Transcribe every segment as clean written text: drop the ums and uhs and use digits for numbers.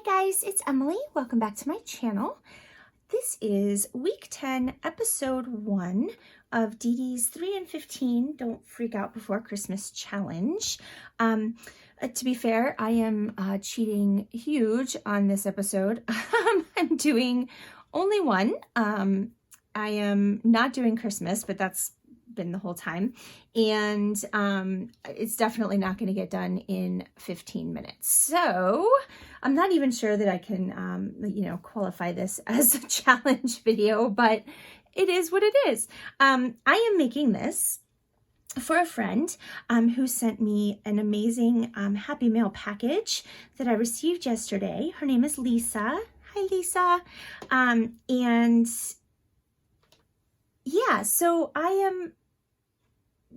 guys, it's Emily. Welcome back to my channel. This is week 10, episode 1 of Dee Dee's 3 and 15 Don't Freak Out Before Christmas challenge. To be fair, I am cheating huge on this episode. I'm doing only one. I am not doing Christmas, but that's been the whole time, and it's definitely not going to get done in 15 minutes. So I'm not even sure that I can qualify this as a challenge video, but it is what it is. I am making this for a friend who sent me an amazing Happy Mail package that I received yesterday. Her name is Lisa. Hi, Lisa. And yeah, so I am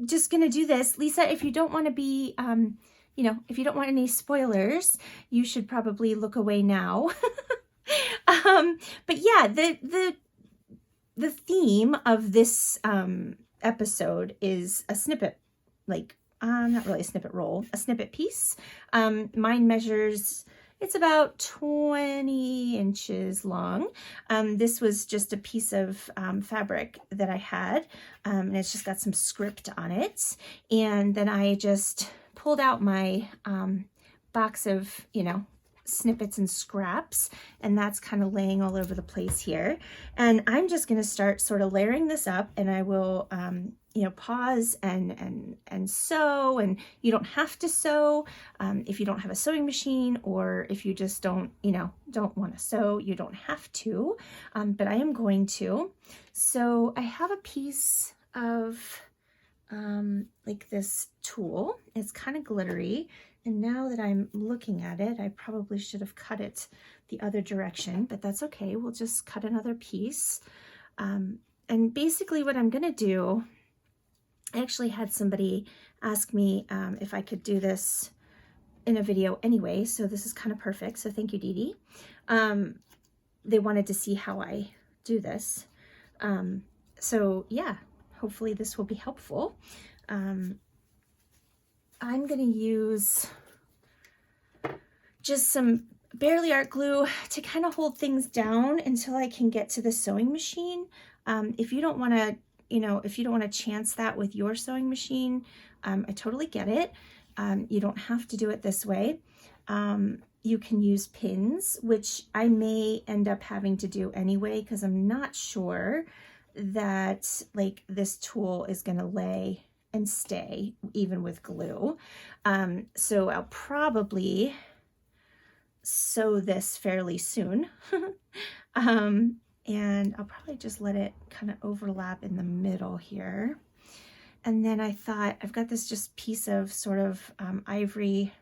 just going to do this. Lisa, if you don't want to be, if you don't want any spoilers, you should probably look away now. But yeah, the theme of this episode is a snippet, not really a snippet roll, a snippet piece. Mine measures, it's about 20 inches long. This was just a piece of fabric that I had, and it's just got some script on it. And then I just pulled out my box of, snippets and scraps, and that's kind of laying all over the place here. And I'm just going to start sort of layering this up, and I will pause and sew. And you don't have to sew if you don't have a sewing machine, or if you just don't want to sew, you don't have to, but I am going to. So I have a piece of this tool. It's kind of glittery, and now that I'm looking at it, I probably should have cut it the other direction, but that's okay. We'll just cut another piece. And basically what I'm gonna do, I actually had somebody ask me if I could do this in a video anyway, so this is kind of perfect. So thank you, Dee Dee. They wanted to see how I do this. So yeah, hopefully this will be helpful. I'm going to use just some Barely Art glue to kind of hold things down until I can get to the sewing machine. If you don't want to, if you don't want to chance that with your sewing machine, I totally get it. You don't have to do it this way. You can use pins, which I may end up having to do anyway, because I'm not sure that this tool is going to lay and stay even with glue. So I'll probably sew this fairly soon. And I'll probably just let it kind of overlap in the middle here. And then I thought, I've got this just piece of sort of ivory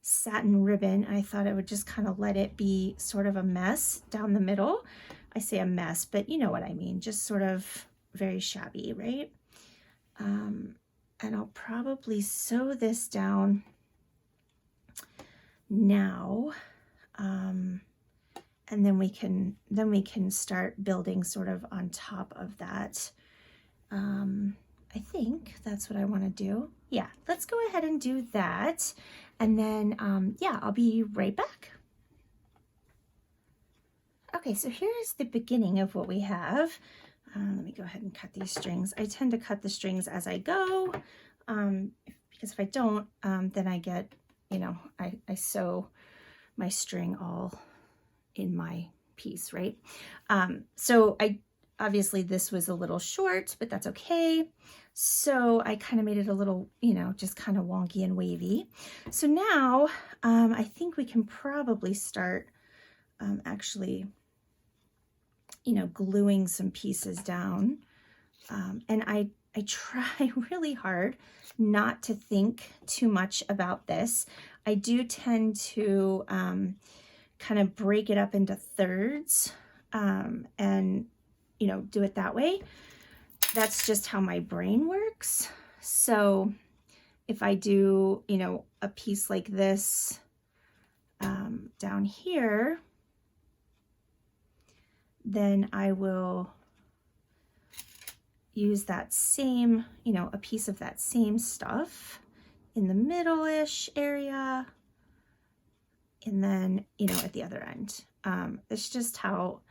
satin ribbon. I thought I would just kind of let it be sort of a mess down the middle. I say a mess, but you know what I mean, just sort of very shabby, right? And I'll probably sew this down now, and then we can start building sort of on top of that. I think that's what I want to do. Yeah, let's go ahead and do that, and then yeah, I'll be right back. Okay, so here's the beginning of what we have. Let me go ahead and cut these strings. I tend to cut the strings as I go, because if I don't, then I get, I sew my string all in my piece, right? So obviously this was a little short, but that's okay. So I kind of made it a little, just kind of wonky and wavy. So now I think we can probably start actually gluing some pieces down. And I try really hard not to think too much about this. I do tend to kind of break it up into thirds and, do it that way. That's just how my brain works. So if I do, a piece like this down here, then I will use that same, a piece of that same stuff in the middle-ish area, and then, you know, at the other end. It's just how,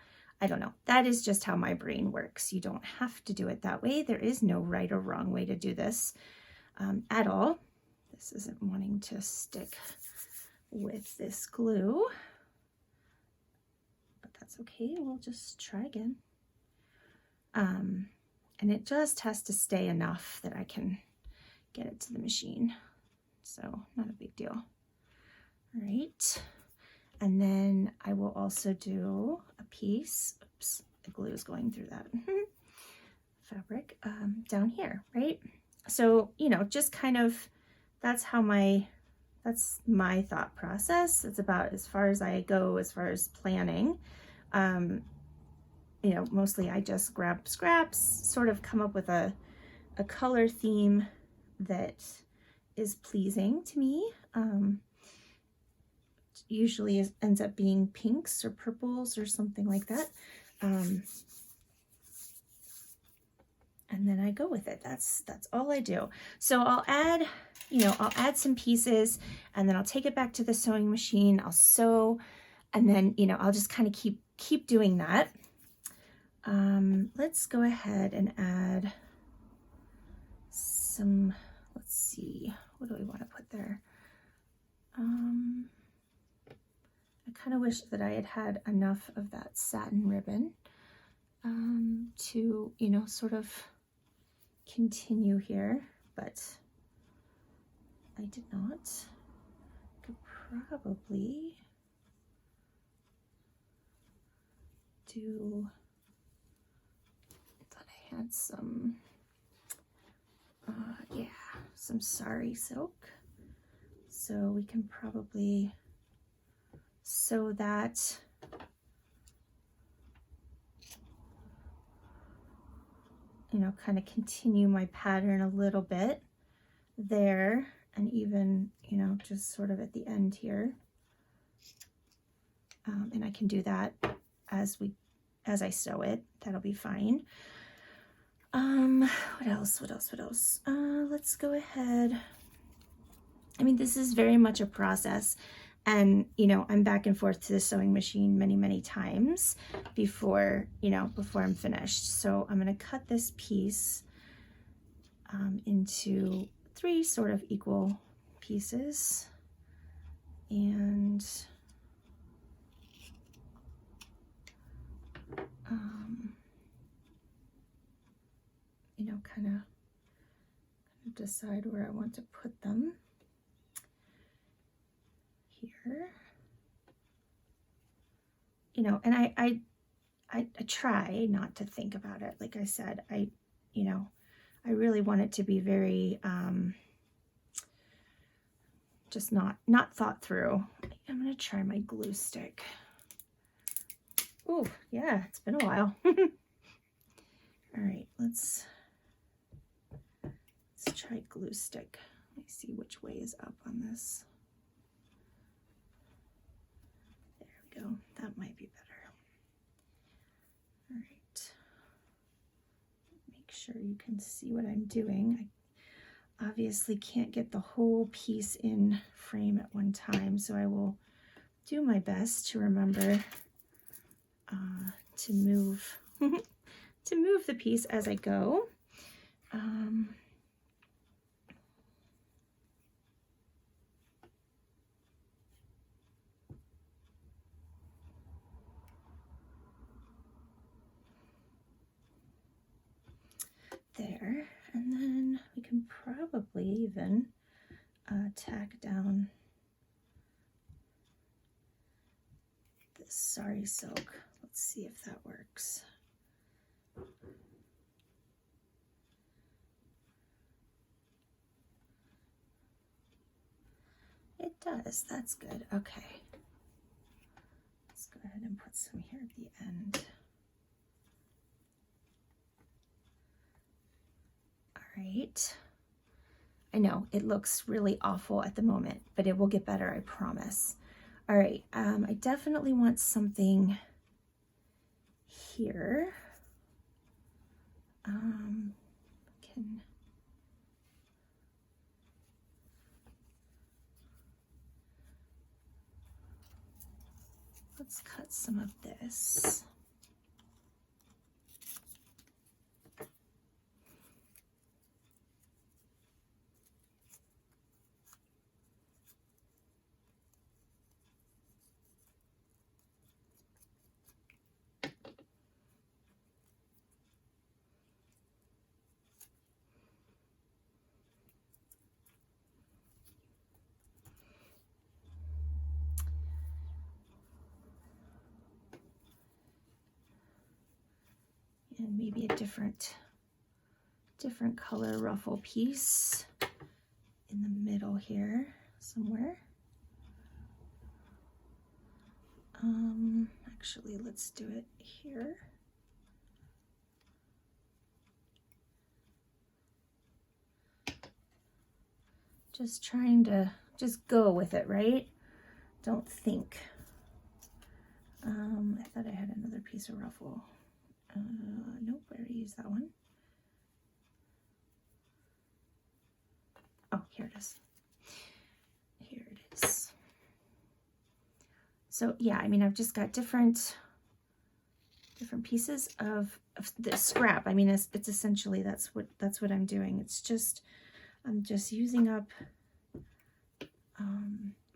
I don't know, that is just how my brain works. You don't have to do it that way. There is no right or wrong way to do this at all. This isn't wanting to stick with this glue, but that's okay. We'll just try again. And it just has to stay enough that I can get it to the machine. So not a big deal. All right. And then I will also do a piece, oops, the glue is going through that fabric down here, right? So, you know, just kind of, that's my thought process. It's about as far as I go, as far as planning. You know, mostly I just grab scraps, sort of come up with a color theme that is pleasing to me. Usually ends up being pinks or purples or something like that. And then I go with it. That's all I do. So I'll add, you know, I'll add some pieces and then I'll take it back to the sewing machine. I'll sew, and then, you know, I'll just kind of keep doing that. Let's go ahead and add some, let's see, what do we want to put there? I kind of wish that I had enough of that satin ribbon to, you know, sort of continue here, but I did not. Could probably do, thought I had some, yeah, some sari silk. So we can probably sew that you know, kind of continue my pattern a little bit there, and even, you know, just sort of at the end here. And I can do that as I sew it. That'll be fine. What else? Let's go ahead. I mean, this is very much a process. And, you know, I'm back and forth to the sewing machine many, many times before I'm finished. So I'm going to cut this piece into 3 sort of equal pieces. And you know, kind of decide where I want to put them. Here, you know, and I try not to think about it. Like I said, I really want it to be very just not thought through. I'm gonna try my glue stick. Oh yeah, it's been a while. All right, let's try glue stick. Let me see which way is up on this. Go. That might be better. All right. Make sure you can see what I'm doing. I obviously can't get the whole piece in frame at one time, so I will do my best to remember to move to move the piece as I go. There, and then we can probably even tack down this sari silk. Let's see if that works. It does. That's good. Okay. Let's go ahead and put some here at the end. Right. I know it looks really awful at the moment, but it will get better, I promise. All right, I definitely want something here. let's cut some of this. And maybe a different color ruffle piece in the middle here somewhere. Actually, let's do it here. Just trying to just go with it, right? Don't think. I thought I had another piece of ruffle. Nope, I already used that one. Oh, here it is. Here it is. So yeah, I mean, I've just got different pieces of the scrap. I mean, it's essentially that's what I'm doing. It's just I'm just using up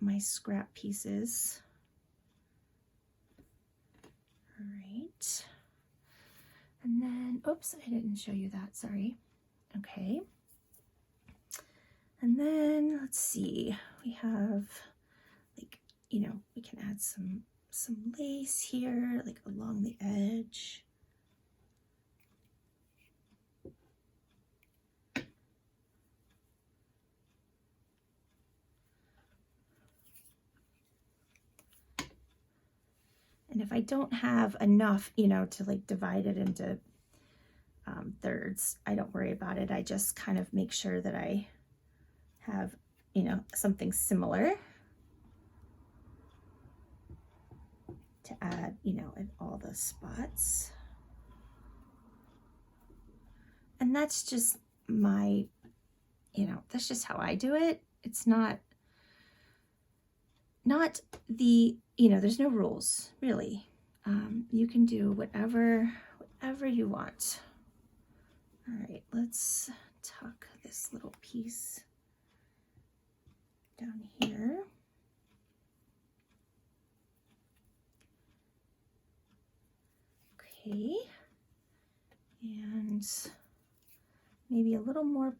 my scrap pieces. All right. And then, oops, I didn't show you that, sorry. Okay. And then let's see, we have like, you know, we can add some lace here, like along the edge. And if I don't have enough, you know, to like divide it into thirds, I don't worry about it. I just kind of make sure that I have, you know, something similar to add, you know, in all the spots. And that's just my, you know, that's just how I do it. It's not the, you know, there's no rules really. You can do whatever you want. All right, let's tuck this little piece down here. Okay, and maybe a little more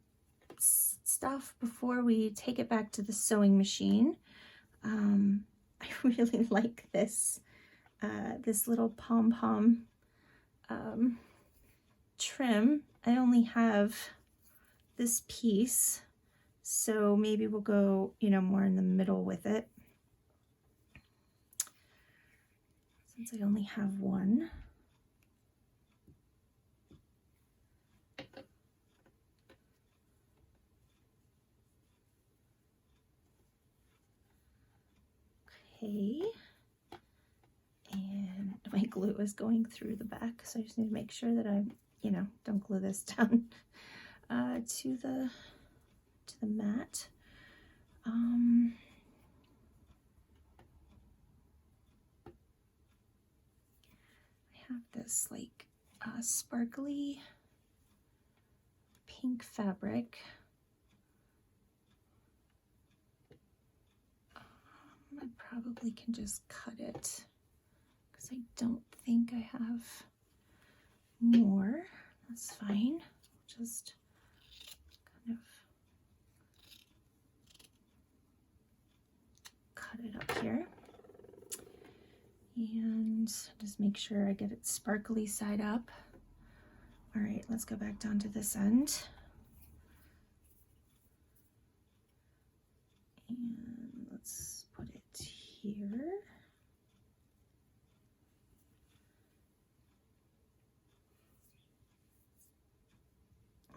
stuff before we take it back to the sewing machine. I really like this this little pom-pom trim. I only have this piece, so maybe we'll go, you know, more in the middle with it, since I only have one. Okay, and my glue is going through the back, so I just need to make sure that I, you know, don't glue this down to the mat. I have this like sparkly pink fabric. I probably can just cut it because I don't think I have more. That's fine. Just kind of cut it up here. And just make sure I get it sparkly side up. All right, let's go back down to this end. And let's put it here.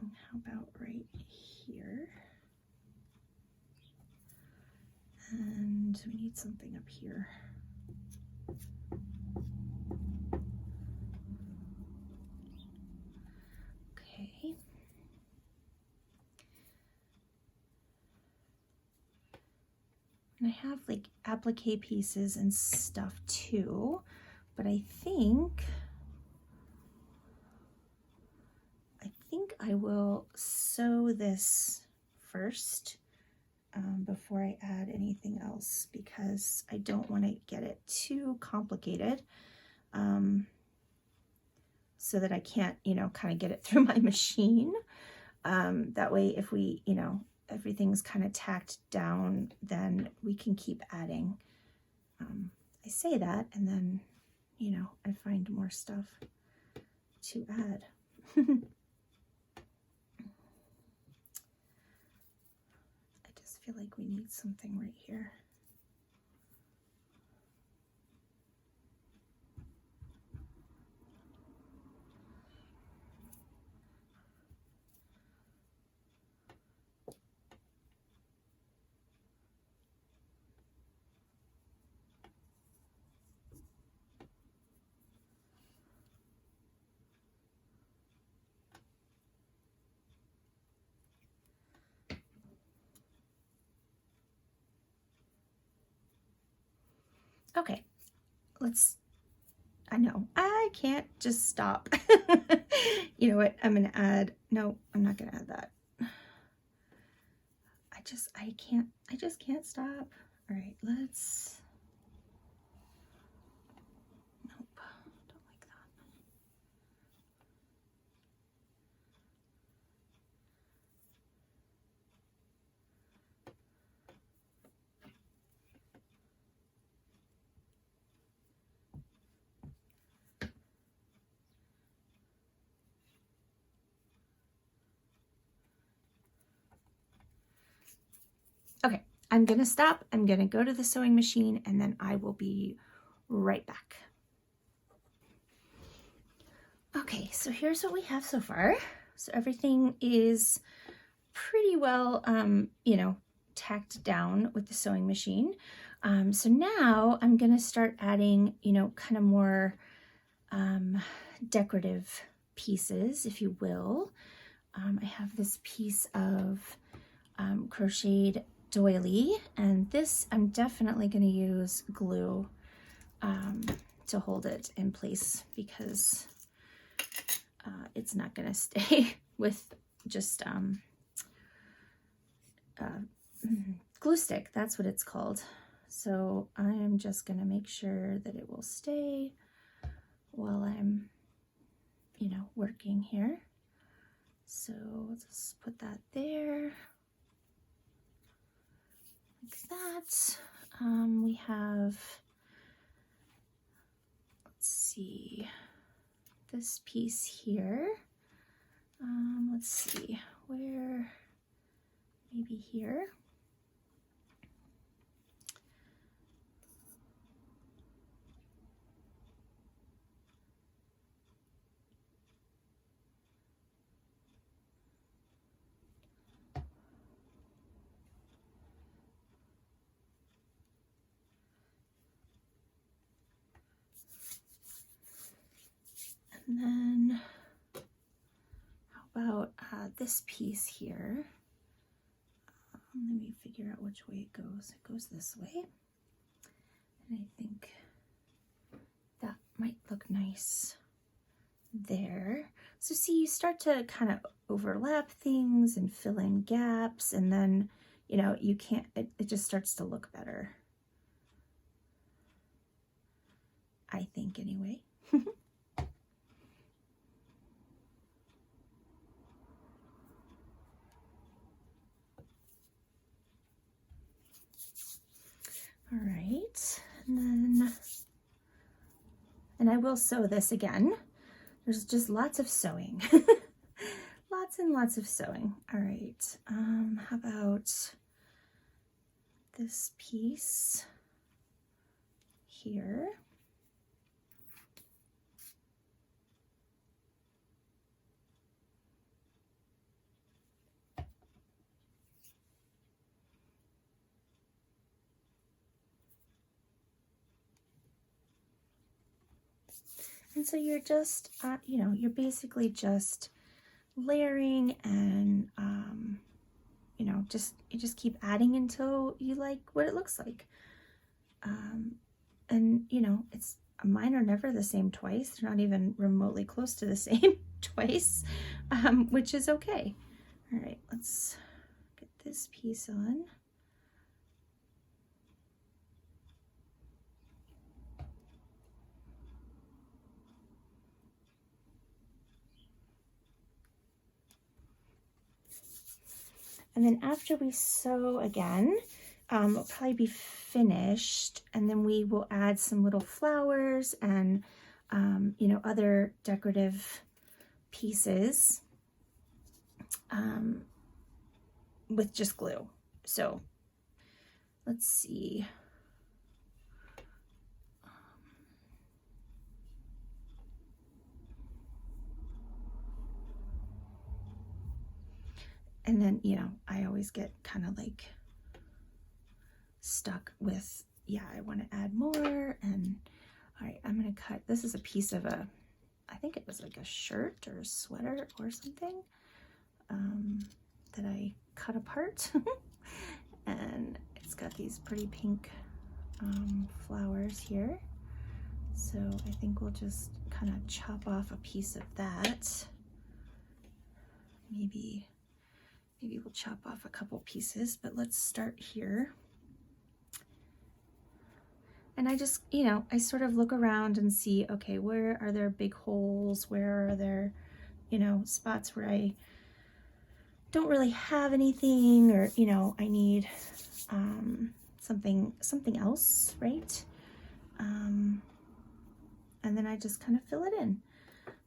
And how about right here? And we need something up here. Okay. And I have like applique pieces and stuff too, but I think I will sew this first before I add anything else, because I don't want to get it too complicated so that I can't, you know, kind of get it through my machine. That way, if we, you know, everything's kind of tacked down, then we can keep adding. I say that, and then, you know, I find more stuff to add. I just feel like we need something right here. Okay, I know, I can't just stop. You know what, I'm gonna add, no, I'm not gonna add that. I just can't stop. All right, let's, nope, don't like that. Okay, I'm gonna stop, I'm gonna go to the sewing machine, and then I will be right back. Okay, so here's what we have so far. So everything is pretty well, you know, tacked down with the sewing machine. So now I'm gonna start adding, you know, kind of more decorative pieces, if you will. I have this piece of crocheted doily, and this I'm definitely going to use glue to hold it in place, because it's not going to stay with just glue stick. That's what it's called. So I'm just going to make sure that it will stay while I'm, you know, working here. So let's put that there, like that. We have, let's see, this piece here. Let's see, where, maybe here. And then how about this piece here? Let me figure out which way it goes. It goes this way. And I think that might look nice there. So see, you start to kind of overlap things and fill in gaps, and then, you know, you can't, it just starts to look better. I think anyway. All right, and I will sew this again. There's just lots of sewing. Lots and lots of sewing. All right, how about this piece here? And so you're just, you know, you're basically just layering and you know, you just keep adding until you like what it looks like. And you know, mine are never the same twice. They're not even remotely close to the same twice, which is okay. All right, let's get this piece on. And then after we sew again, it'll probably be finished, and then we will add some little flowers and you know, other decorative pieces with just glue. So let's see. And then, you know, I always get kind of like stuck with, yeah, I want to add more. And all right, I'm going to cut, this is a piece of I think it was like a shirt or a sweater or something that I cut apart. And it's got these pretty pink flowers here. So I think we'll just kind of chop off a piece of that. Maybe we'll chop off a couple pieces, but let's start here. And I just, you know, I sort of look around and see, okay, where are there big holes? Where are there, you know, spots where I don't really have anything, or, you know, I need something else, right? And then I just kind of fill it in.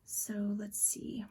So let's see.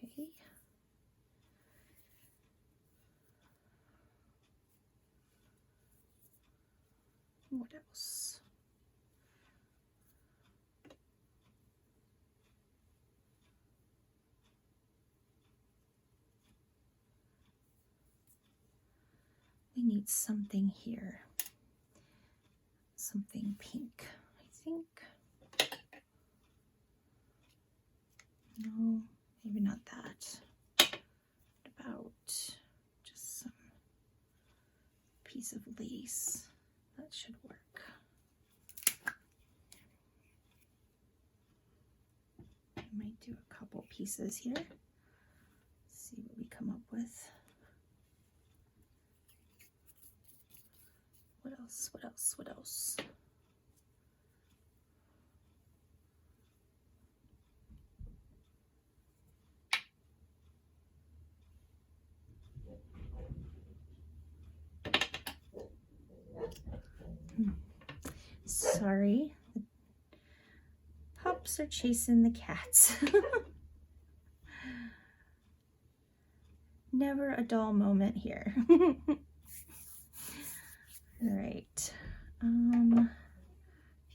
Okay. What else? We need something here. Something pink, I think. No, maybe not that. What about just some piece of lace? That should work. I might do a couple pieces here. See what we come up with. What else? What else? What else? Sorry, the pups are chasing the cats. Never a dull moment here. All right. I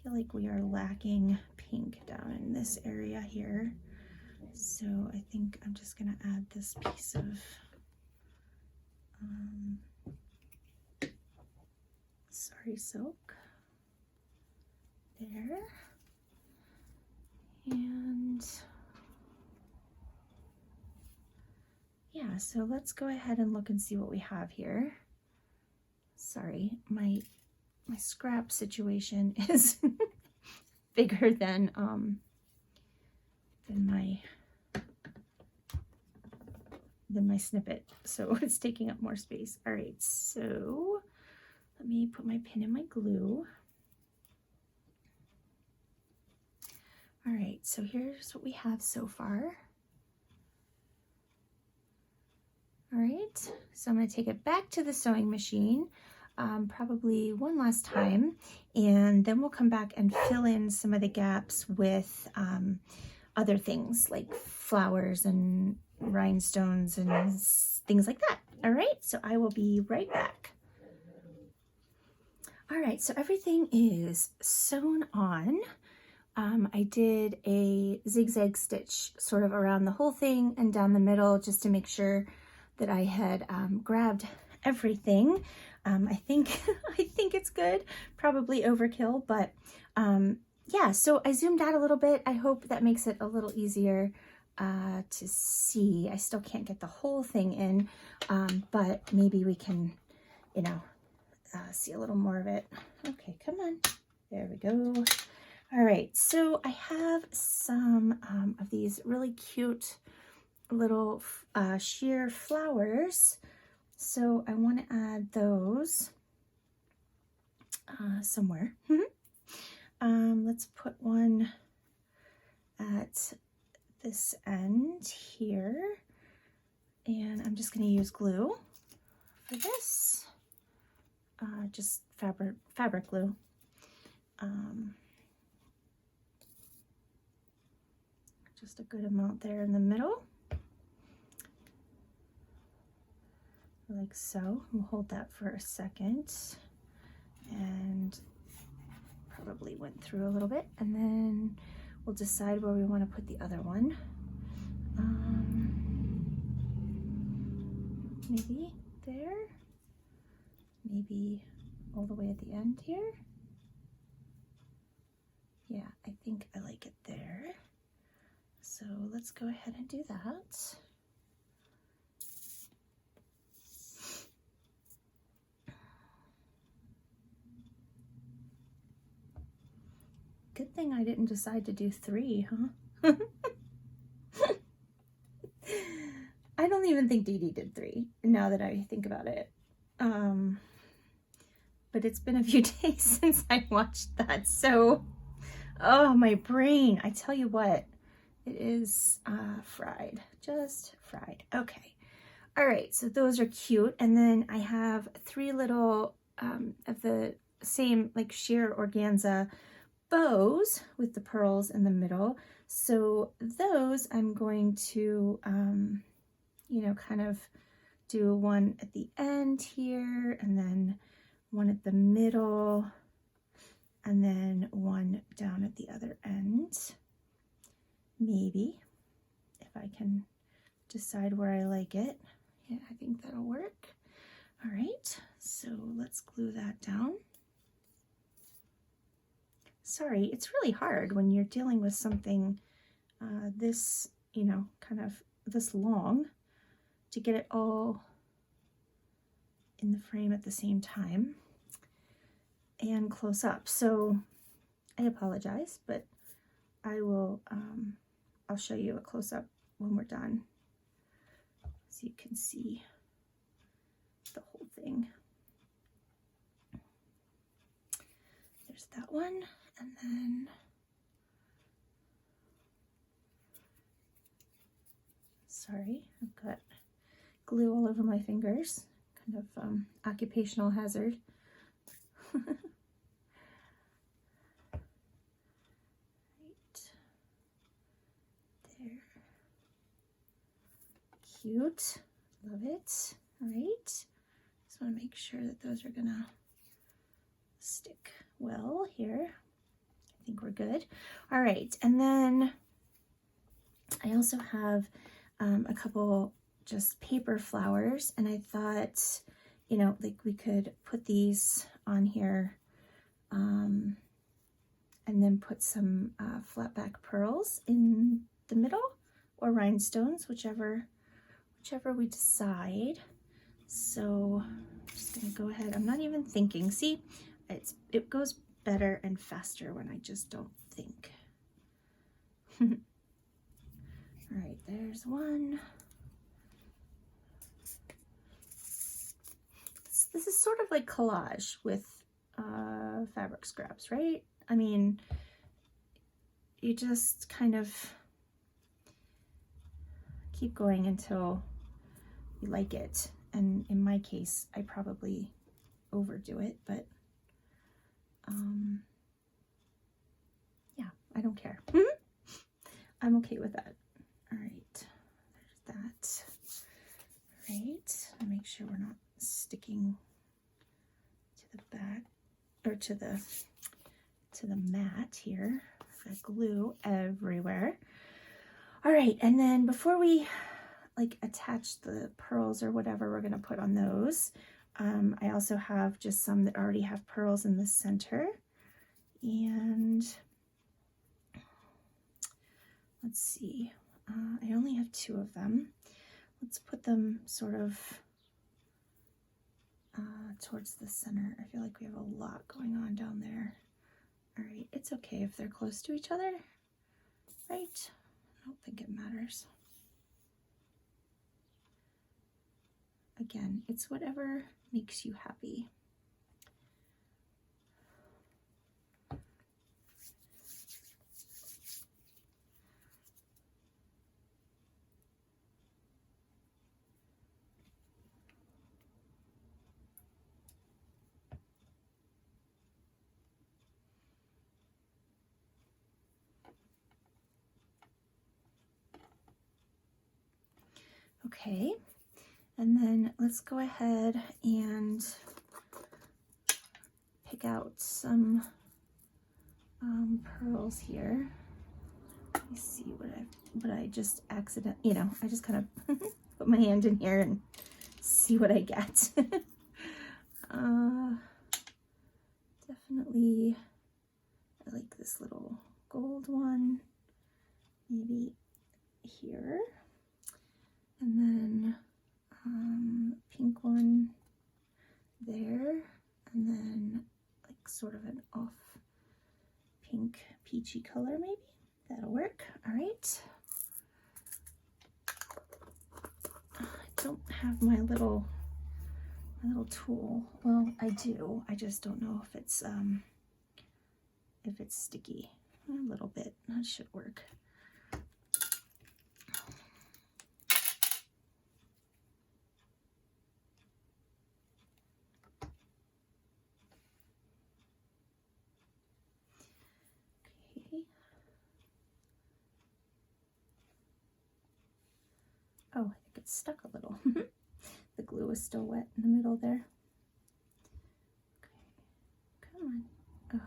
feel like we are lacking pink down in this area here. So I think I'm just gonna add this piece of sari silk there. And yeah, so let's go ahead and look and see what we have here. Sorry, my scrap situation is bigger than my than my snippet, so it's taking up more space. All right, so let me put my pin in my glue. All right, so here's what we have so far. All right, so I'm going to take it back to the sewing machine, probably one last time, and then we'll come back and fill in some of the gaps with other things like flowers and rhinestones and things like that. All right, so I will be right back. All right, so everything is sewn on. I did a zigzag stitch sort of around the whole thing and down the middle just to make sure that I had grabbed everything. I think it's good, probably overkill, but yeah, so I zoomed out a little bit. I hope that makes it a little easier to see. I still can't get the whole thing in, but maybe we can, you know, see a little more of it. Okay, come on. There we go. All right, so I have some of these really cute little sheer flowers. So I want to add those somewhere. Let's put one at this end here. And I'm just going to use glue for this. Just fabric glue. Just a good amount there in the middle. Like so. We'll hold that for a second. And probably went through a little bit. And then we'll decide where we want to put the other one. Maybe there. Maybe all the way at the end here. Yeah, I think I like it there. So let's go ahead and do that. Good thing I didn't decide to do 3, huh? I don't even think Dee Dee did 3, now that I think about it. But it's been a few days since I watched that, so, oh, my brain, I tell you what, it is fried, just fried. Okay, all right, so those are cute, and then I have 3 little of the same like sheer organza bows with the pearls in the middle. So those I'm going to, you know, kind of do one at the end here, and then one at the middle, and then one down at the other end. Maybe, if I can decide where I like it. Yeah, I think that'll work. All right, so let's glue that down. Sorry, it's really hard when you're dealing with something this, you know, kind of this long to get it all in the frame at the same time and close up. So I apologize, but I will, I'll show you a close up when we're done so you can see the whole thing. There's that one. And then, sorry, I've got glue all over my fingers, kind of occupational hazard. Right. There. Cute. Love it. All right. Just want to make sure that those are gonna stick well here. I think we're good. All right, and then I also have a couple just paper flowers, and I thought, you know, like we could put these on here and then put some flat back pearls in the middle, or rhinestones, whichever we decide. So I'm just gonna go ahead. I'm not even thinking. See, it goes better and faster when I just don't think. All right, there's one. this is sort of like collage with fabric scraps, right? I mean, you just kind of keep going until you like it. And in my case, I probably overdo it, but yeah, I don't care. I'm okay with that. All right, there's that. Right, make sure we're not sticking to the back or to the mat here. Got glue everywhere. All right, and then before we like attach the pearls or whatever we're gonna put on those, I also have just some that already have pearls in the center. And let's see, I only have 2 of them. Let's put them sort of towards the center. I feel like we have a lot going on down there. All right, it's okay if they're close to each other, right? I don't think it matters. Again, it's whatever makes you happy. Okay, and then let's go ahead and pick out some pearls here. Let me see what I just I just kind of put my hand in here and see what I get. Definitely, I like this little gold one, maybe here. And then pink one there, and then like sort of an off pink peachy color maybe. That'll work. All right. I don't have my little tool. Well, I do. I just don't know if it's sticky. A little bit. That should work. Oh, I think it's stuck a little. The glue is still wet in the middle there. Okay, come on. Oh,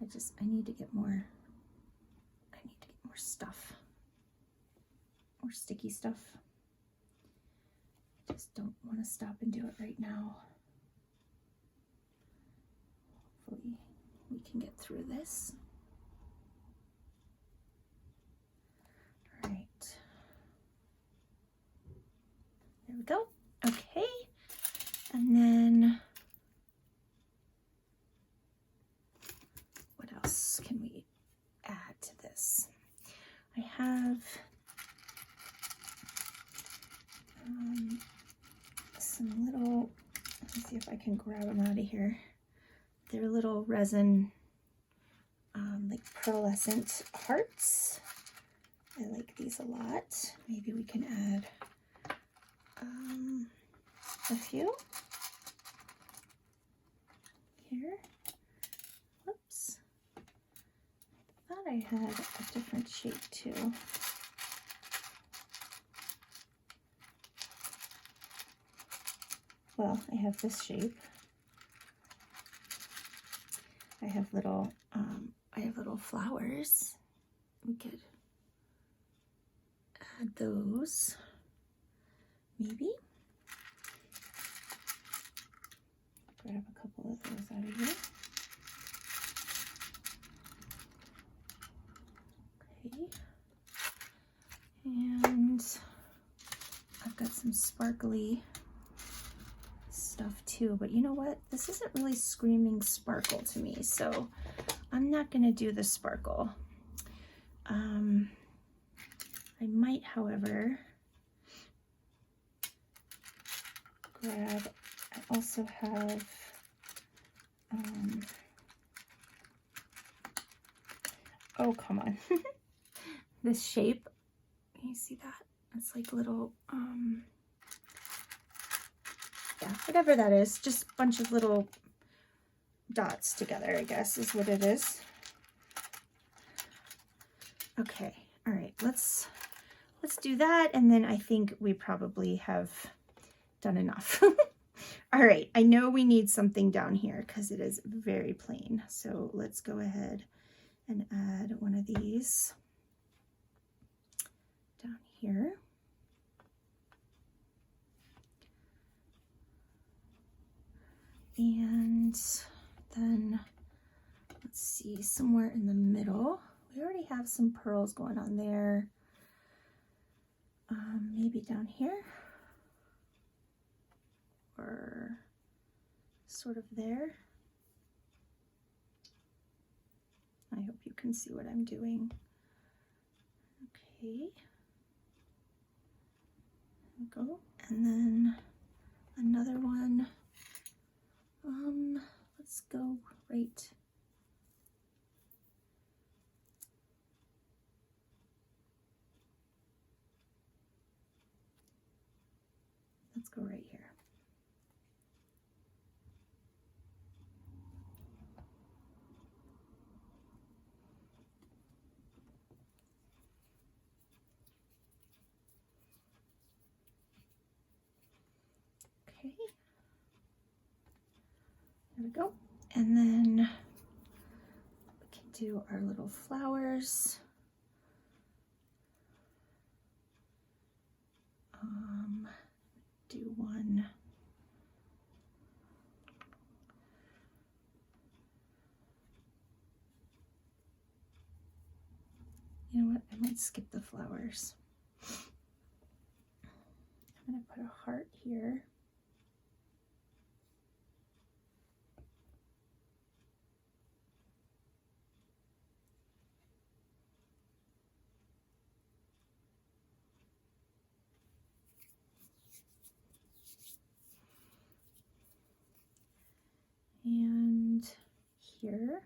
I need to get more, stuff, more sticky stuff. I just don't want to stop and do it right now. Hopefully we can get through this. All right. There we go. Okay. And then what else can we add to this? I have some little, let me see if I can grab them out of here. They're little resin, like pearlescent hearts. I like these a lot. Maybe we can add a few here. Whoops. I thought I had a different shape too. Well, I have this shape. I have little flowers. We could add those, maybe. Grab a couple of those out of here. Okay. And I've got some sparkly stuff too, but you know what? This isn't really screaming sparkle to me, so I'm not going to do the sparkle. I might, however, grab, I also have oh, come on. This shape. Can you see that? It's like little, yeah, whatever that is. Just a bunch of little dots together, I guess, is what it is. Okay, all right, let's do that, and then I think we probably have done enough. All right, I know we need something down here because it is very plain. So let's go ahead and add one of these down here. And then let's see, somewhere in the middle, we already have some pearls going on there. Maybe down here, or sort of there. I hope you can see what I'm doing. Okay, there we go. And then another one. Let's go right. Let's go right here. Okay. There we go. And then we can do our little flowers. Do one. You know what? I might skip the flowers. I'm going to put a heart here. And here.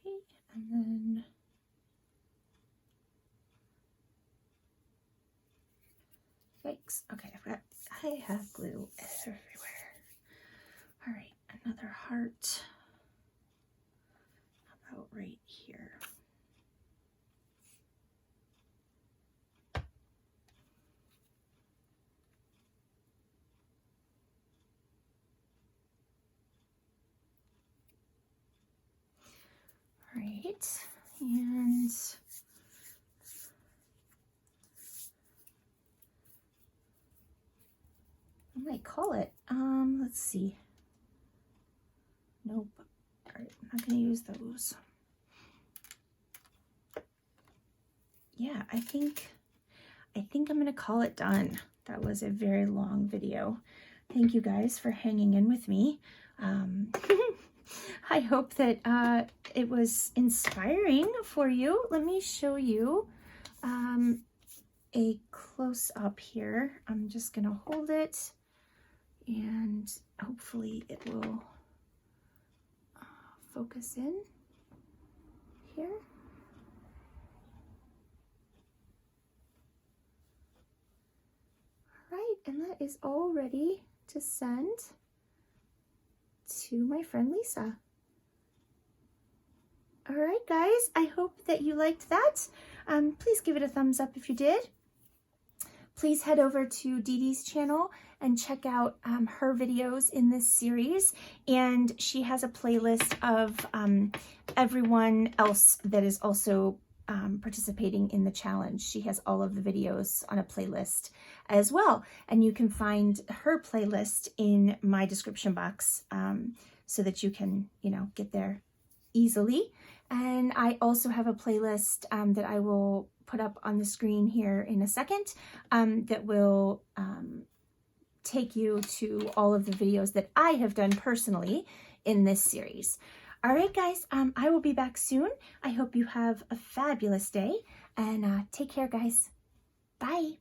Okay, and then yikes. Okay, I have glue everywhere. All right, another heart. How about right here? All right, and I might call it. Let's see. Nope. All right, I'm not going to use those. Yeah, I think I'm going to call it done. That was a very long video. Thank you guys for hanging in with me. I hope that it was inspiring for you. Let me show you a close-up here. I'm just going to hold it, and hopefully it will focus in here. All right, and that is all ready to send to my friend Lisa. All right, guys, I hope that you liked that. Please give it a thumbs up if you did. Please head over to Dee Dee's channel and check out her videos in this series. And she has a playlist of everyone else that is also participating in the challenge. She has all of the videos on a playlist as well. And you can find her playlist in my description box so that you can, get there easily. And I also have a playlist that I will put up on the screen here in a second that will take you to all of the videos that I have done personally in this series. All right, guys, I will be back soon. I hope you have a fabulous day, and take care, guys. Bye.